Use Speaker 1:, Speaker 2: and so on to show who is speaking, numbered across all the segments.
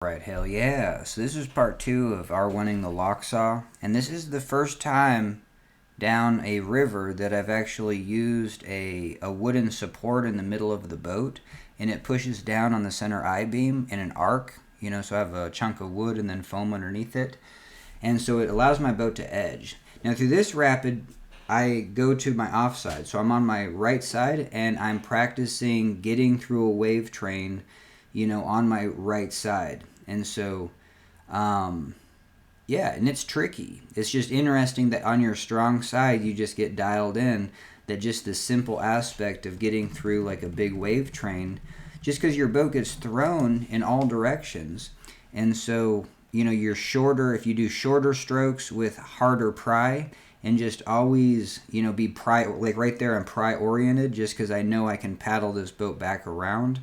Speaker 1: Right, hell yeah. So this is part two of our winning the Lochsa, and this is the first time down a river that I've actually used a wooden support in the middle of the boat, and it pushes down on the center I-beam in an arc, so I have a chunk of wood and then foam underneath it, and so it allows my boat to edge. Now through this rapid, I go to my offside, so I'm on my right side, and I'm practicing getting through a wave train, on my right side. And so, yeah, and it's tricky. It's just interesting that on your strong side, you just get dialed in that just the simple aspect of getting through like a big wave train, just because your boat gets thrown in all directions. And so, you're shorter, if you do shorter strokes with harder pry, and just always, be pry, like right there, I'm pry oriented, just because I know I can paddle this boat back around.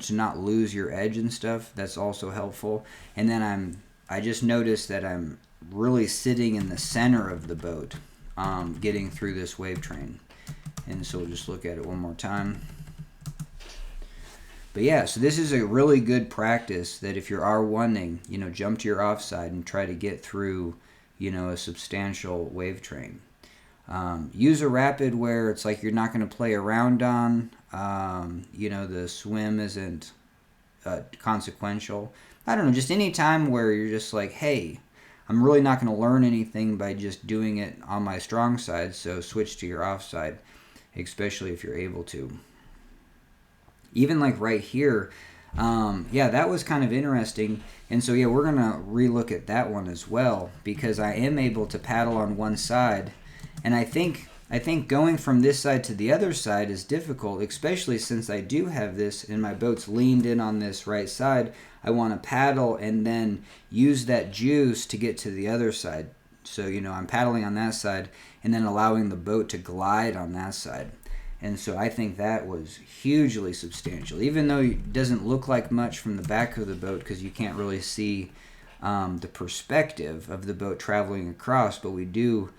Speaker 1: To not lose your edge and stuff. That's also helpful. And then I just noticed that I'm really sitting in the center of the boat, getting through this wave train. And so we'll just look at it one more time. But yeah, so this is a really good practice that if you're R1ing, jump to your offside and try to get through, a substantial wave train. Use a rapid where it's like you're not going to play around on. The swim isn't consequential. I don't know, just any time where you're just like, hey, I'm really not going to learn anything by just doing it on my strong side, so switch to your offside, especially if you're able to. Even like right here, that was kind of interesting. And so, we're going to relook at that one as well, because I am able to paddle on one side. And I think going from this side to the other side is difficult, especially since I do have this and my boat's leaned in on this right side. I want to paddle and then use that juice to get to the other side. So, I'm paddling on that side and then allowing the boat to glide on that side. And so I think that was hugely substantial, even though it doesn't look like much from the back of the boat because you can't really see the perspective of the boat traveling across, but we do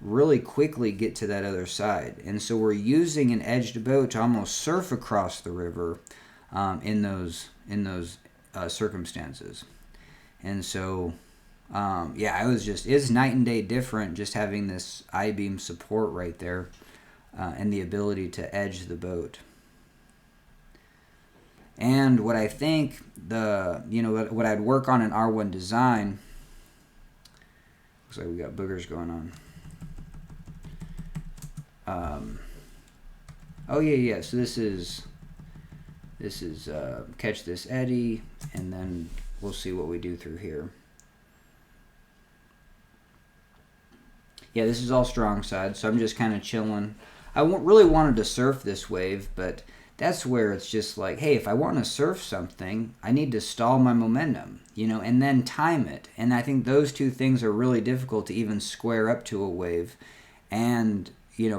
Speaker 1: really quickly get to that other side. And so we're using an edged boat to almost surf across the river in those circumstances. And so it's night and day different just having this I-beam support right there and the ability to edge the boat. And what I think what I'd work on in R1 design, looks like we got boogers going on. So this is catch this eddy, and then we'll see what we do through here. Yeah, this is all strong side, so I'm just kind of chilling. I really wanted to surf this wave, but that's where it's just like, hey, if I want to surf something, I need to stall my momentum, and then time it. And I think those two things are really difficult to even square up to a wave and,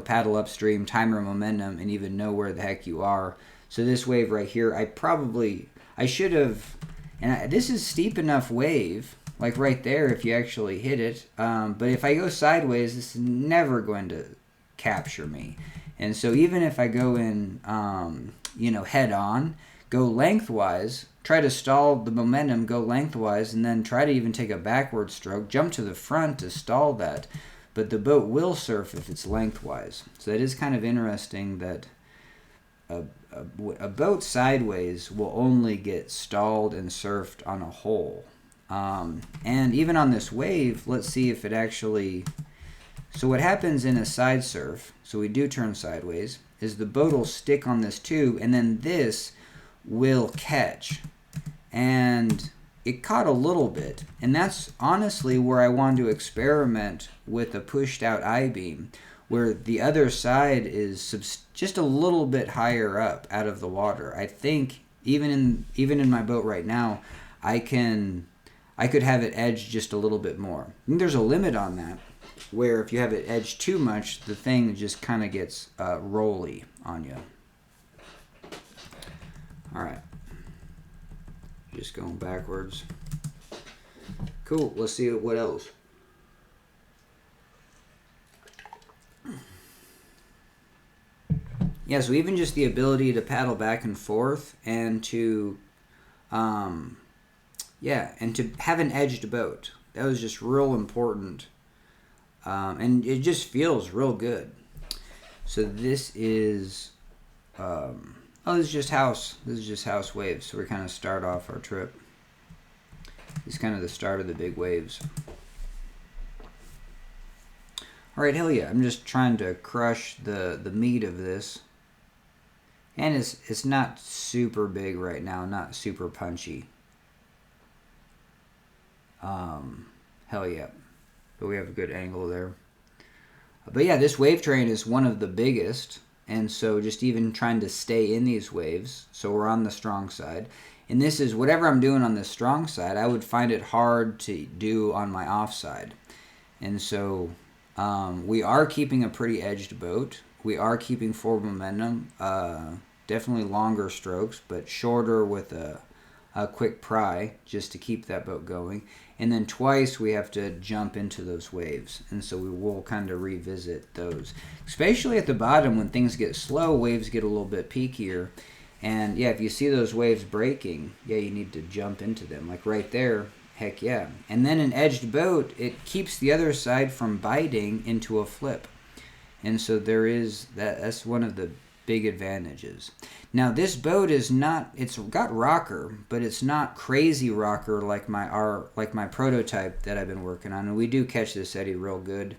Speaker 1: paddle upstream, time your momentum, and even know where the heck you are. So this wave right here, I should have, this is steep enough wave, like right there if you actually hit it. But if I go sideways, this is never going to capture me. And so even if I go in, head on, go lengthwise, try to stall the momentum, go lengthwise, and then try to even take a backward stroke, jump to the front to stall that. But the boat will surf if it's lengthwise. So it is kind of interesting that a boat sideways will only get stalled and surfed on a hole. And even on this wave, let's see if it actually... So what happens in a side surf, so we do turn sideways, is the boat will stick on this tube, and then this will catch. And it caught a little bit. And that's honestly where I wanted to experiment with a pushed out I-beam, where the other side is just a little bit higher up out of the water. I think even in my boat right now, I could have it edged just a little bit more. I think there's a limit on that, where if you have it edged too much, the thing just kind of gets rolly on you. All right. Just going backwards. Cool. Let's see what else. Yeah, so even just the ability to paddle back and forth and to Yeah, and to have an edged boat. That was just real important. And it just feels real good. So this is, this is just house. This is just house waves. So we kind of start off our trip. It's kind of the start of the big waves. All right, hell yeah! I'm just trying to crush the meat of this, and it's not super big right now, not super punchy. Hell yeah! But we have a good angle there. But yeah, this wave train is one of the biggest, and so just even trying to stay in these waves. So we're on the strong side, and this is whatever I'm doing on the strong side, I would find it hard to do on my off side, and so. We are keeping a pretty edged boat. We are keeping forward momentum. Definitely longer strokes, but shorter with a quick pry just to keep that boat going. And then twice we have to jump into those waves. And so we will kind of revisit those. Especially at the bottom when things get slow, waves get a little bit peakier. And yeah, if you see those waves breaking, yeah, you need to jump into them. Like right there. Heck yeah. And then an edged boat, it keeps the other side from biting into a flip. And so there is that's one of the big advantages. Now this boat is not, it's got rocker, but it's not crazy rocker like my prototype that I've been working on. And we do catch this eddy real good.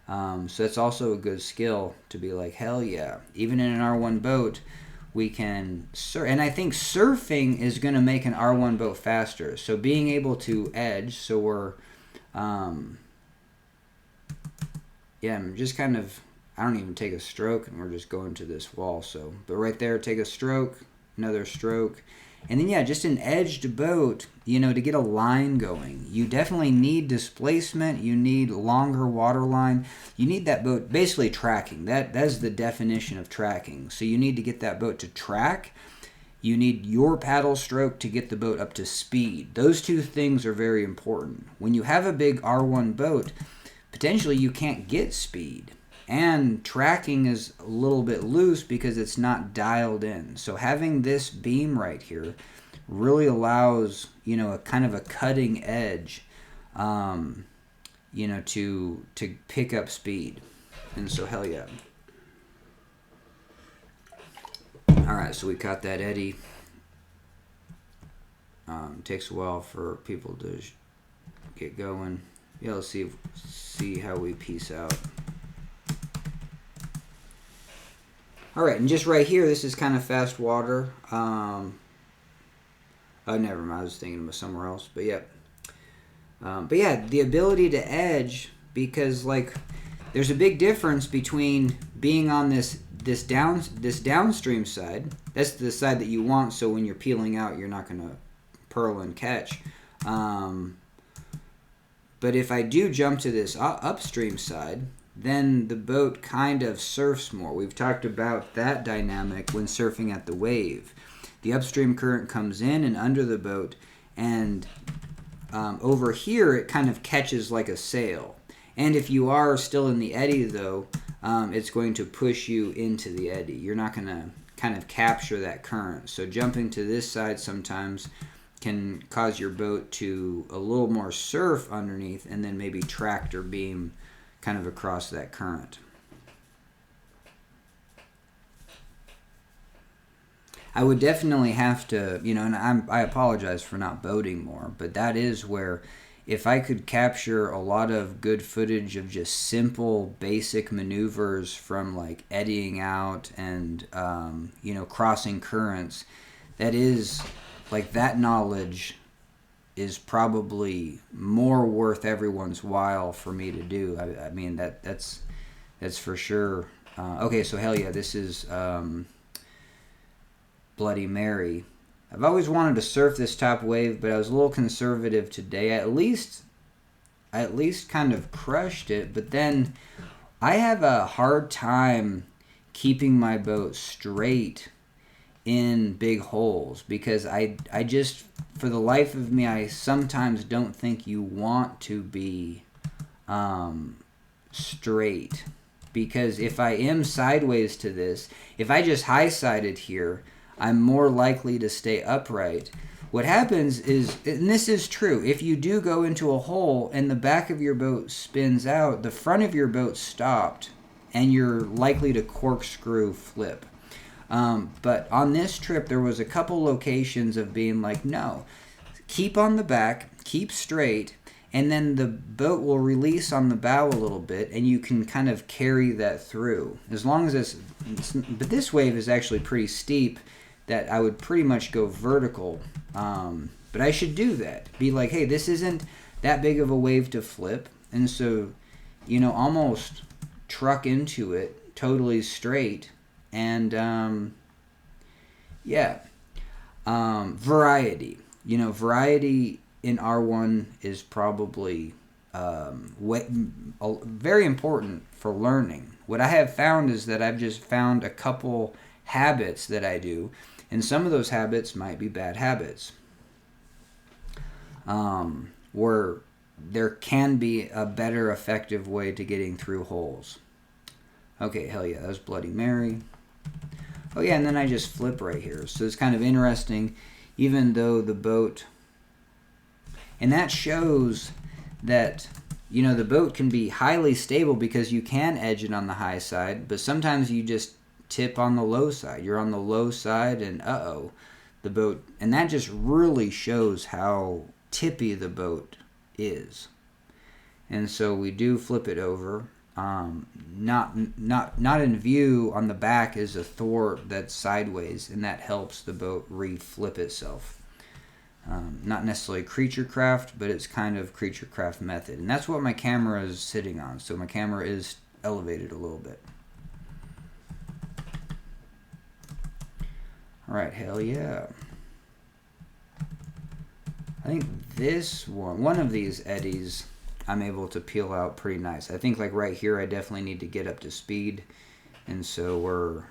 Speaker 1: So it's also a good skill to be like, hell yeah. Even in an R1 boat, we can surf, and I think surfing is going to make an R1 boat faster. So being able to edge, so we're, I'm just kind of, I don't even take a stroke, and we're just going to this wall. So, but right there, take a stroke, another stroke, and then yeah, just an edged boat. To get a line going, you definitely need displacement. You need longer water line. You need that boat basically tracking. That's the definition of tracking. So you need to get that boat to track. You need your paddle stroke to get the boat up to speed. Those two things are very important. When you have a big R1 boat, potentially you can't get speed. And tracking is a little bit loose because it's not dialed in. So having this beam right here really allows, a kind of a cutting edge, to pick up speed. And so hell yeah. All right, so we caught that eddy. Takes a while for people to get going. Yeah, let's see how we piece out. All right, and just right here, this is kind of fast water. Never mind. I was thinking of somewhere else, but yeah. The ability to edge, because there's a big difference between being on this downstream side. That's the side that you want. So when you're peeling out, you're not gonna purl and catch. But if I do jump to this upstream side, then the boat kind of surfs more. We've talked about that dynamic when surfing at the wave. The upstream current comes in and under the boat, and over here it kind of catches like a sail. And if you are still in the eddy, though, it's going to push you into the eddy. You're not going to kind of capture that current. So jumping to this side sometimes can cause your boat to a little more surf underneath and then maybe tract or beam kind of across that current. I would definitely have to, and I apologize for not boating more, but that is where if I could capture a lot of good footage of just simple, basic maneuvers from like eddying out and, crossing currents, that is like that knowledge is probably more worth everyone's while for me to do. I mean, that's for sure. Okay, so hell yeah, this is Bloody Mary. I've always wanted to surf this top wave, but I was a little conservative today. I at least kind of crushed it, but then I have a hard time keeping my boat straight in big holes because I just, for the life of me, I sometimes don't think you want to be straight, because if I am sideways to this, if I just high-sided here, I'm more likely to stay upright. what happens is, and this is true, if you do go into a hole and the back of your boat spins out, the front of your boat stopped, and you're likely to corkscrew flip. But on this trip, there was a couple locations of being like, no, keep on the back, keep straight, and then the boat will release on the bow a little bit, and you can kind of carry that through. As long as but this wave is actually pretty steep, that I would pretty much go vertical. But I should do that. Be like, hey, this isn't that big of a wave to flip, and so, almost truck into it totally straight. And variety. Variety in R1 is probably very important for learning. What I have found is that I've just found a couple habits that I do, and some of those habits might be bad habits, where there can be a better effective way to getting through holes. Okay, hell yeah, that was Bloody Mary. Oh yeah, and then I just flip right here. So it's kind of interesting, even though the boat... And that shows that, the boat can be highly stable because you can edge it on the high side, but sometimes you just tip on the low side. You're on the low side and the boat... And that just really shows how tippy the boat is. And so we do flip it over. Not in view on the back is a thwart that's sideways, and that helps the boat re-flip itself. Not necessarily creature craft, but it's kind of creature craft method. And that's what my camera is sitting on. So my camera is elevated a little bit. Alright, hell yeah. I think this one of these eddies, I'm able to peel out pretty nice. I think like right here, I definitely need to get up to speed. And so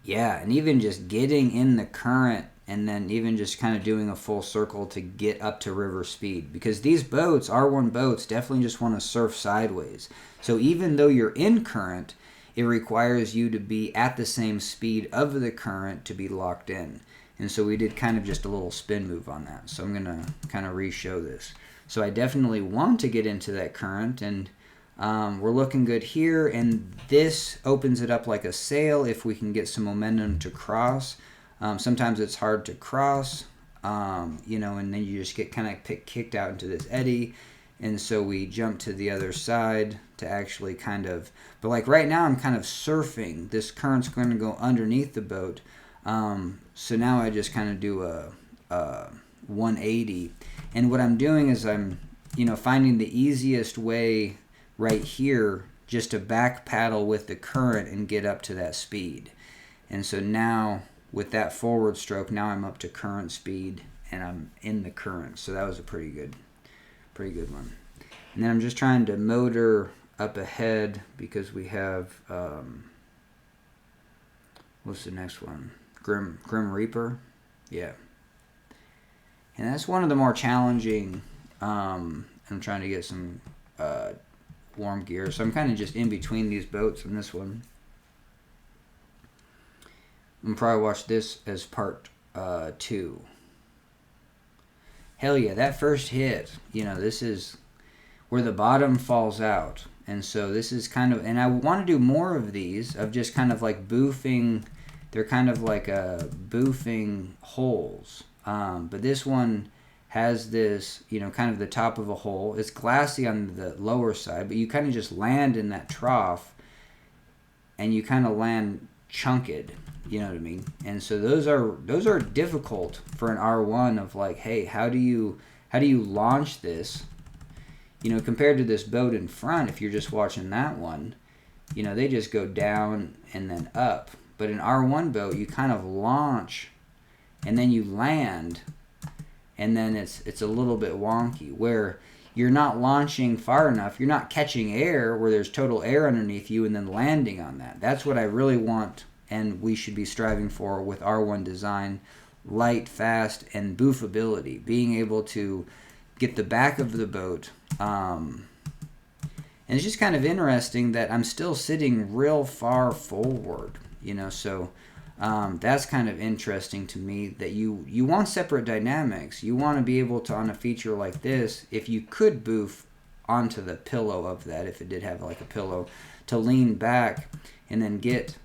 Speaker 1: and even just getting in the current and then even just kind of doing a full circle to get up to river speed. Because these boats, R1 boats, definitely just want to surf sideways. So even though you're in current, it requires you to be at the same speed of the current to be locked in. And so we did kind of just a little spin move on that. So I'm going to kind of re-show this. So I definitely want to get into that current, and we're looking good here. And this opens it up like a sail if we can get some momentum to cross. Sometimes it's hard to cross, and then you just get kind of kicked out into this eddy. And so we jump to the other side to actually kind of... But like right now I'm kind of surfing. This current's going to go underneath the boat. So now I just kind of do a 180, and what I'm doing is I'm finding the easiest way right here just to back paddle with the current and get up to that speed. And so now with that forward stroke, now I'm up to current speed and I'm in the current. So that was a pretty good one. And then I'm just trying to motor up ahead because we have what's the next one? Grim Reaper. Yeah. And that's one of the more challenging. I'm trying to get some warm gear. So I'm kind of just in between these boats and this one. I'm probably watch this as part 2. Hell yeah, that first hit, this is where the bottom falls out. And so this is kind of, and I want to do more of these, of just kind of like boofing. They're kind of like boofing holes. But this one has this, kind of the top of a hole. It's glassy on the lower side, but you kind of just land in that trough and you kind of land chunked, you know what I mean? And so those are difficult for an R1 of like, hey, how do you launch this? Compared to this boat in front, if you're just watching that one, they just go down and then up. But an R1 boat, you kind of launch and then you land, and then it's a little bit wonky where you're not launching far enough. You're not catching air where there's total air underneath you and then landing on that. That's what I really want, and we should be striving for with R1 design: light, fast, and boofability. Being able to get the back of the boat. And it's just kind of interesting that I'm still sitting real far forward. So That's kind of interesting to me, that you want separate dynamics. You want to be able to, on a feature like this, if you could boof onto the pillow of that, if it did have like a pillow, to lean back and then get,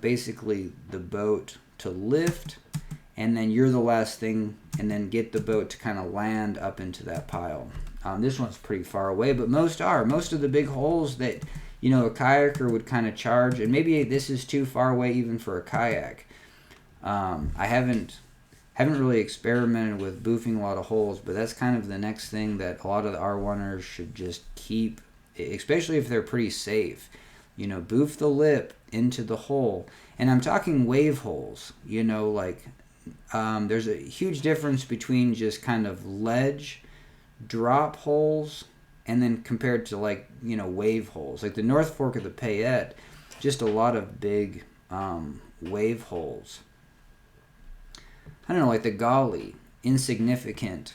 Speaker 1: basically the boat to lift, and then you're the last thing, and then get the boat to kind of land up into that pile. This one's pretty far away, but most of the big holes that a kayaker would kind of charge, and maybe this is too far away even for a kayak. I haven't really experimented with boofing a lot of holes, but that's kind of the next thing that a lot of the R1ers should just keep, especially if they're pretty safe. Boof the lip into the hole, and I'm talking wave holes. There's a huge difference between just kind of ledge drop holes, and then compared to wave holes, like the North Fork of the Payette, just a lot of big wave holes. I don't know, like the Golly, insignificant,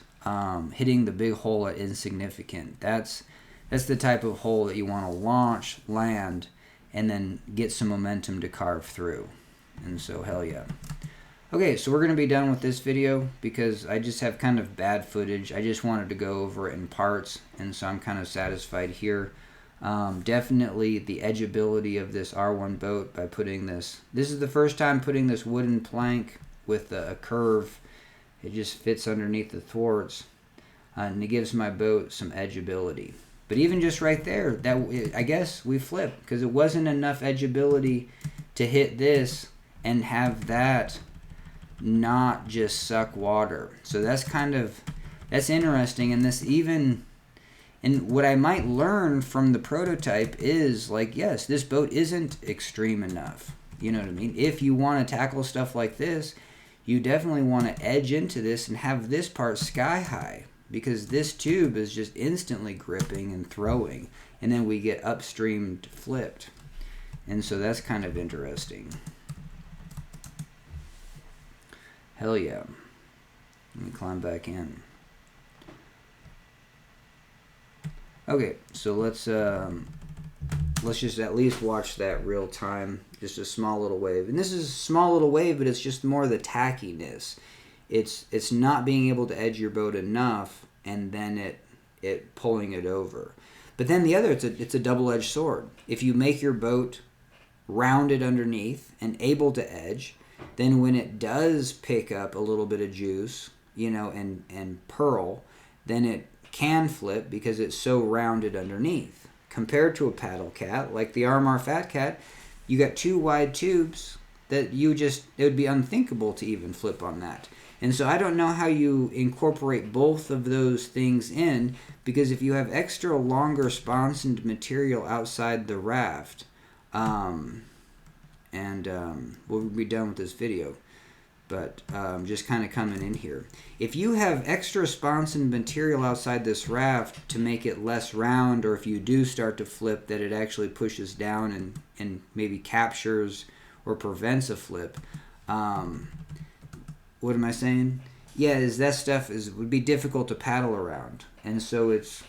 Speaker 1: hitting the big hole at insignificant. That's the type of hole that you want to launch, land, and then get some momentum to carve through. And so, hell yeah. Okay, so we're going to be done with this video because I just have kind of bad footage. I just wanted to go over it in parts, and so I'm kind of satisfied here. Definitely the edgeability of this R1 boat by putting this. This is the first time putting this wooden plank with a curve. It just fits underneath the thwarts, and it gives my boat some edgeability. But even just right there, I guess we flipped because it wasn't enough edgeability to hit this and have that not just suck water. So that's interesting. And what I might learn from the prototype is yes, this boat isn't extreme enough. You know what I mean? If you want to tackle stuff like this, you definitely want to edge into this and have this part sky high, because this tube is just instantly gripping and throwing, and then we get upstream flipped. And so that's kind of interesting. Hell yeah. Let me climb back in. Okay, so let's just at least watch that real time. Just a small little wave. And this is a small little wave, but it's just more the tackiness. It's not being able to edge your boat enough, and then it pulling it over. But then the other, it's a double-edged sword. If you make your boat rounded underneath and able to edge, then when it does pick up a little bit of juice, and pearl, then it can flip because it's so rounded underneath. Compared to a paddle cat, like the RMR Fat Cat, you got two wide tubes that it would be unthinkable to even flip on that. And so I don't know how you incorporate both of those things in, because if you have extra longer sponsored material outside the raft, we'll be done with this video, but just kind of coming in here. If you have extra sponsored material outside this raft to make it less round, or if you do start to flip, that it actually pushes down and maybe captures or prevents a flip. What am I saying? Yeah, is that stuff would be difficult to paddle around, and so it's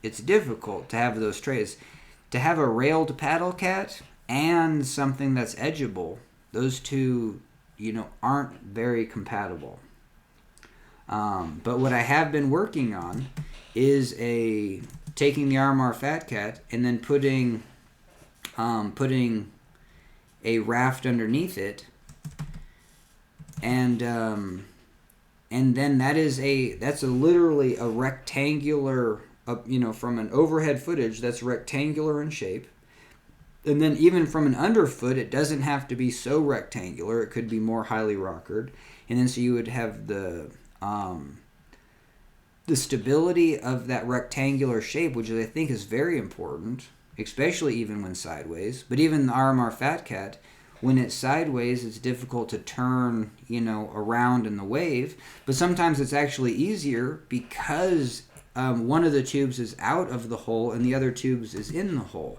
Speaker 1: difficult to have those trays. To have a railed paddle cat and something that's edgeable, those two, aren't very compatible. But what I have been working on is taking the RMR Fat Cat and then putting a raft underneath it, and then that's literally a rectangular, from an overhead footage that's rectangular in shape. And then even from an underfoot, it doesn't have to be so rectangular. It could be more highly rockered. And then so you would have the stability of that rectangular shape, which I think is very important, especially even when sideways. But even the RMR Fat Cat, when it's sideways, it's difficult to turn, around in the wave. But sometimes it's actually easier because one of the tubes is out of the hole and the other tubes is in the hole.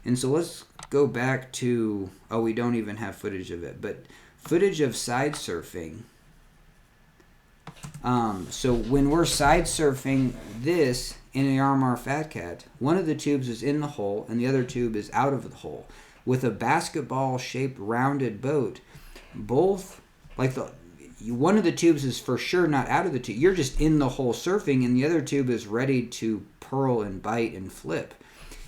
Speaker 1: And so let's go back to, we don't even have footage of it, but footage of side surfing. So when we're side surfing this in an RMR Fat Cat, one of the tubes is in the hole and the other tube is out of the hole. with a basketball shaped rounded boat, both like one of the tubes is for sure not out of the tube. You're just in the hole surfing, and the other tube is ready to purl and bite and flip.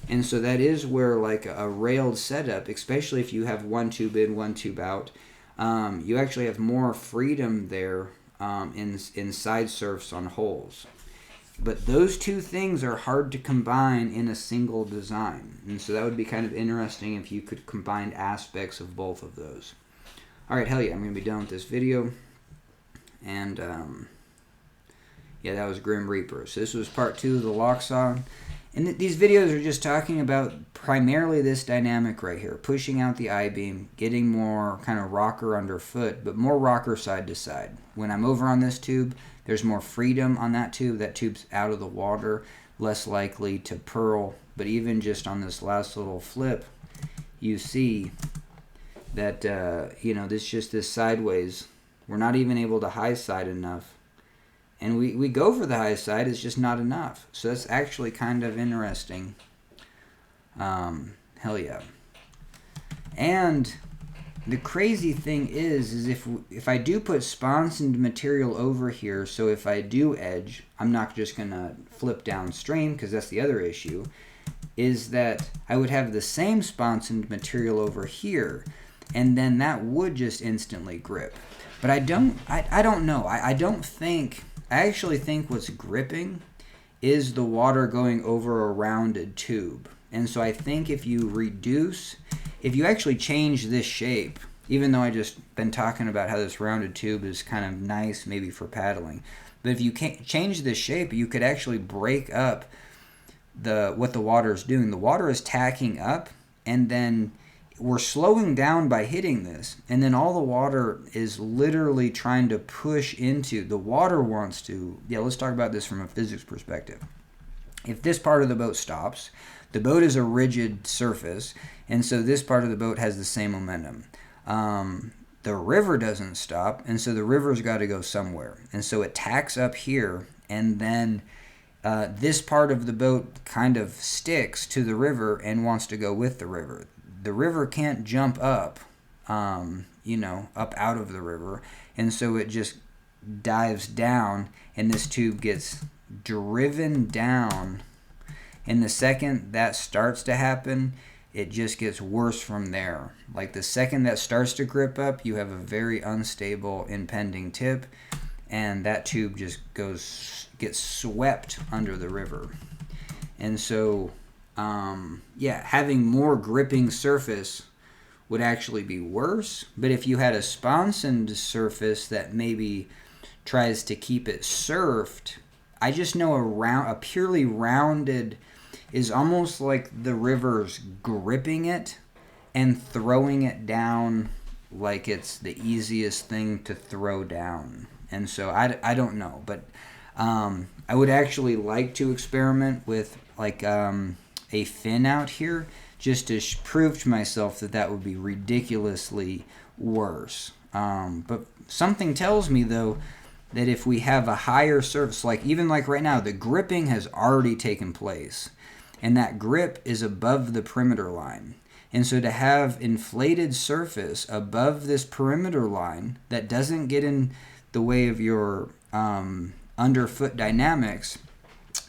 Speaker 1: And so that is where like a railed setup, especially if you have one tube in, one tube out, you actually have more freedom there in side surfs on holes. But those two things are hard to combine in a single design. And so that would be kind of interesting if you could combine aspects of both of those. All right, hell yeah, I'm going to be done with this video. And yeah, that was Grim Reaper. So this was part 2 of the Lochsa. And these videos are just talking about primarily this dynamic right here. Pushing out the I-beam, getting more kind of rocker underfoot, but more rocker side to side. When I'm over on this tube, there's more freedom on that tube. That tube's out of the water, less likely to purl. But even just on this last little flip, you see that, this sideways, we're not even able to high side enough. And we go for the high side, it's just not enough. So that's actually kind of interesting. Hell yeah. And the crazy thing is if I do put sponsoned material over here, so if I do edge, I'm not just going to flip downstream, because that's the other issue, is that I would have the same sponsoned material over here, and then that would just instantly grip. But I don't know. I actually think what's gripping is the water going over a rounded tube. And so I think if you actually change this shape, even though I just been talking about how this rounded tube is kind of nice maybe for paddling, but if you can't change this shape, you could actually break up what the water is doing. The water is tacking up, and then we're slowing down by hitting this, and then all the water is literally trying to push into, the water wants to, let's talk about this from a physics perspective. If this part of the boat stops, the boat is a rigid surface, and so this part of the boat has the same momentum. The river doesn't stop, and so the river's got to go somewhere, and so it tacks up here, and then this part of the boat kind of sticks to the river and wants to go with the river. The river can't jump up, up out of the river, and so it just dives down, and this tube gets driven down. And the second that starts to happen, it just gets worse from there. Like the second that starts to grip up, you have a very unstable impending tip, and that tube just gets swept under the river. And so having more gripping surface would actually be worse. But if you had a sponsoned surface that maybe tries to keep it surfed, I just know a purely rounded is almost like the river's gripping it and throwing it down like it's the easiest thing to throw down. And so I don't know, but I would actually like to experiment with like a fin out here, just to prove to myself that would be ridiculously worse. But something tells me, though, that if we have a higher surface, like even like right now, the gripping has already taken place, and that grip is above the perimeter line. And so to have inflated surface above this perimeter line that doesn't get in the way of your underfoot dynamics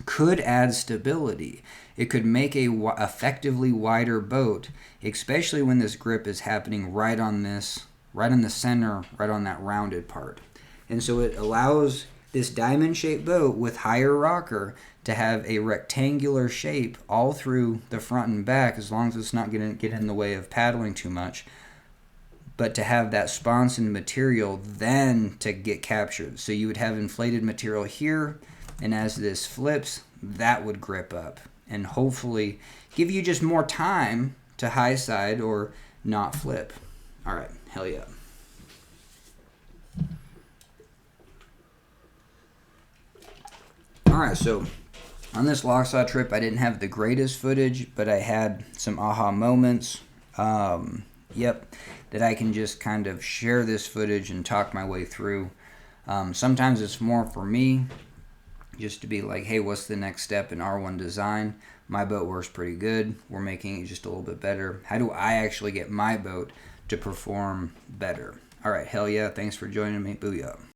Speaker 1: could add stability. It could make a effectively wider boat, especially when this grip is happening right in the center, right on that rounded part. And so it allows this diamond-shaped boat with higher rocker to have a rectangular shape all through the front and back, as long as it's not going to get in the way of paddling too much. But to have that sponsoned material then to get captured. So you would have inflated material here, and as this flips, that would grip up and hopefully give you just more time to high side or not flip. All right, hell yeah. All right, so on this Lochsa trip, I didn't have the greatest footage, but I had some aha moments. That I can just kind of share this footage and talk my way through. Sometimes it's more for me, just to be like, hey, what's the next step in R1 design? My boat works pretty good. We're making it just a little bit better. How do I actually get my boat to perform better? All right, hell yeah. Thanks for joining me. Booyah.